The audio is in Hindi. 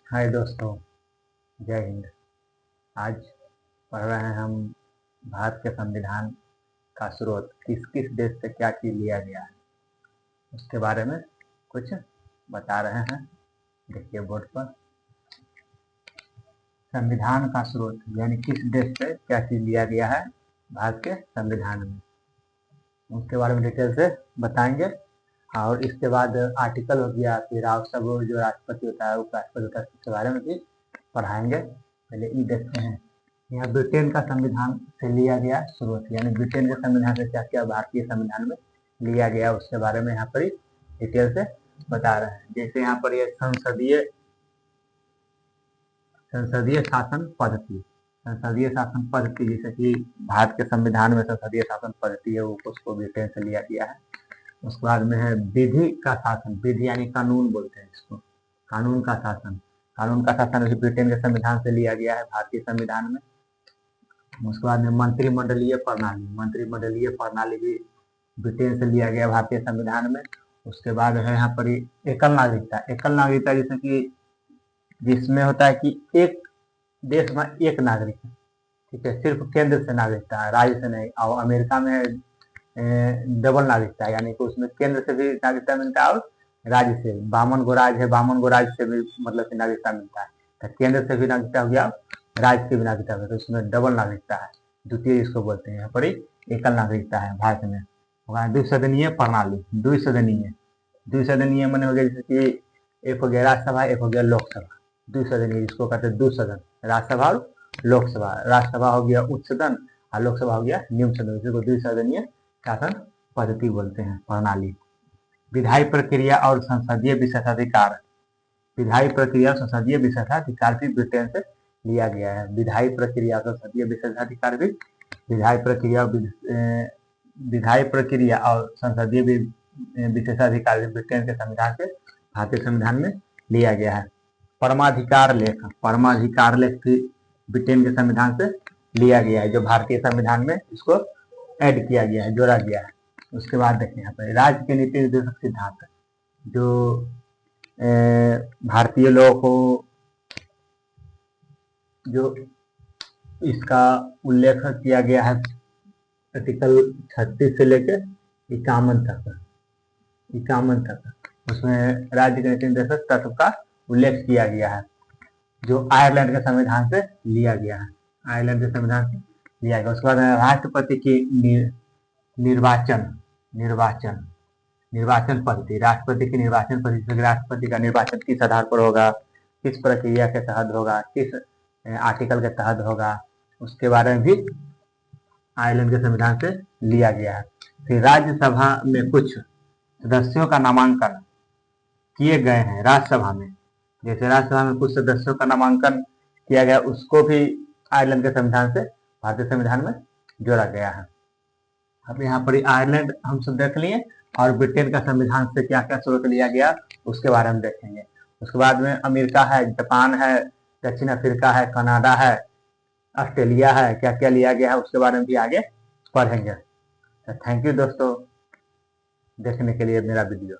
हाय दोस्तों, जय हिंद। आज पढ़ रहे हैं हम भारत के संविधान का स्रोत किस किस देश से क्या चीज लिया गया है उसके बारे में कुछ बता रहे हैं। देखिए बोर्ड पर संविधान का स्रोत यानी किस देश से क्या चीज लिया गया है भारत के संविधान में, उसके बारे में डिटेल से बताएंगे। और इसके बाद आर्टिकल हो गया, फिर आप सब जो राष्ट्रपति होता है उपराष्ट्रपति होता है उसके बारे में भी पढ़ाएंगे। पहले ये देखते हैं, यहाँ ब्रिटेन का संविधान से लिया गया स्रोत यानी ब्रिटेन के संविधान से क्या क्या भारतीय संविधान में लिया गया उसके बारे में यहाँ पर डिटेल से बता रहे हैं। जैसे यहाँ पर ये संसदीय शासन पद्धति, संसदीय शासन पद्धति जैसे कि भारत के संविधान में संसदीय शासन पद्धति है वो उसको ब्रिटेन से लिया गया है। उसके बाद में है विधि का शासन, विधि यानी कानून बोलते हैं इसको, कानून का शासन। कानून का शासन ब्रिटेन के संविधान से लिया गया है भारतीय संविधान में। उसके बाद में मंत्रिमंडलीय प्रणाली, मंत्रिमंडलीय प्रणाली भी ब्रिटेन से लिया गया भारतीय संविधान में। उसके बाद है यहाँ पर एकल नागरिकता, एकल नागरिकता जैसे कि जिसमें होता है कि एक देश में एक नागरिक है, ठीक है, सिर्फ केंद्र से नागरिकता है, राज्य से नहीं। और अमेरिका में डबल नागरिकता है यानी कि उसमें केंद्र से भी नागरिकता मिलता है और राज्य से, बामन गो राज्य है, बामन गो राज्य से भी मतलब कि नागरिकता मिलता है। तो केंद्र से भी नागरिकता हो गया, राज्य से भी नागरिकता हो गया, तो उसमें डबल नागरिकता है, द्वितीय इसको बोलते हैं। यहाँ पर एकल नागरिकता है भारत में। द्विसदनीय प्रणाली, द्विसदनीय मैंने हो गया जैसे कि एक हो गया राज्यसभा, एक हो गया लोकसभा। द्विसदनीय जिसको कहते हैं द्विसदन, राज्यसभा और लोकसभा। राज्यसभा हो गया उच्च सदन और लोकसभा हो गया निम्न सदन, जिसको द्विसदनीय शासन पद्धति बोलते हैं, प्रणाली। विधायी प्रक्रिया और संसदीय विशेषाधिकार, विधायी प्रक्रिया और संसदीय विशेषाधिकार भी ब्रिटेन से लिया गया है। विधायी प्रक्रिया और संसदीय विशेषाधिकार भी, विधायी प्रक्रिया और संसदीय विशेषाधिकार भी ब्रिटेन के संविधान से भारतीय संविधान में लिया गया है। परमाधिकार लेख, परमाधिकार लेख भी ब्रिटेन के संविधान से लिया गया है, जो भारतीय संविधान में इसको ऐड किया गया है, जोड़ा गया है। उसके बाद देखें यहाँ पर राज्य के नीति निर्देशक सिद्धांत, जो भारतीय लोगों को जो इसका उल्लेख किया गया है आर्टिकल 36 से लेकर 51 तक, उसमें राज्य के नीति निर्देशक तत्व का उल्लेख किया गया है, जो आयरलैंड के संविधान से लिया गया है, आयरलैंड के संविधान से लिया गया। उसके बाद राष्ट्रपति की निर्वाचन पद्धति, राष्ट्रपति की निर्वाचन पद्धति, राष्ट्रपति का निर्वाचन किस आधार पर होगा, किस प्रक्रिया के तहत होगा, किस आर्टिकल के तहत होगा, उसके बारे में भी आयरलैंड के संविधान से लिया गया है। फिर राज्यसभा में कुछ सदस्यों का नामांकन किए गए हैं, राज्यसभा में जैसे राज्यसभा में कुछ सदस्यों का नामांकन किया गया, उसको भी आयरलैंड के संविधान से भारतीय संविधान में जोड़ा गया है। अब यहाँ पर आयरलैंड हम सब देख लिए और ब्रिटेन का संविधान से क्या क्या स्रोत लिया गया उसके बारे में देखेंगे। उसके बाद में अमेरिका है, जापान है, दक्षिण अफ्रीका है, कनाडा है, ऑस्ट्रेलिया है, क्या क्या लिया गया है उसके बारे में भी आगे पढ़ेंगे। तो थैंक यू दोस्तों देखने के लिए मेरा वीडियो।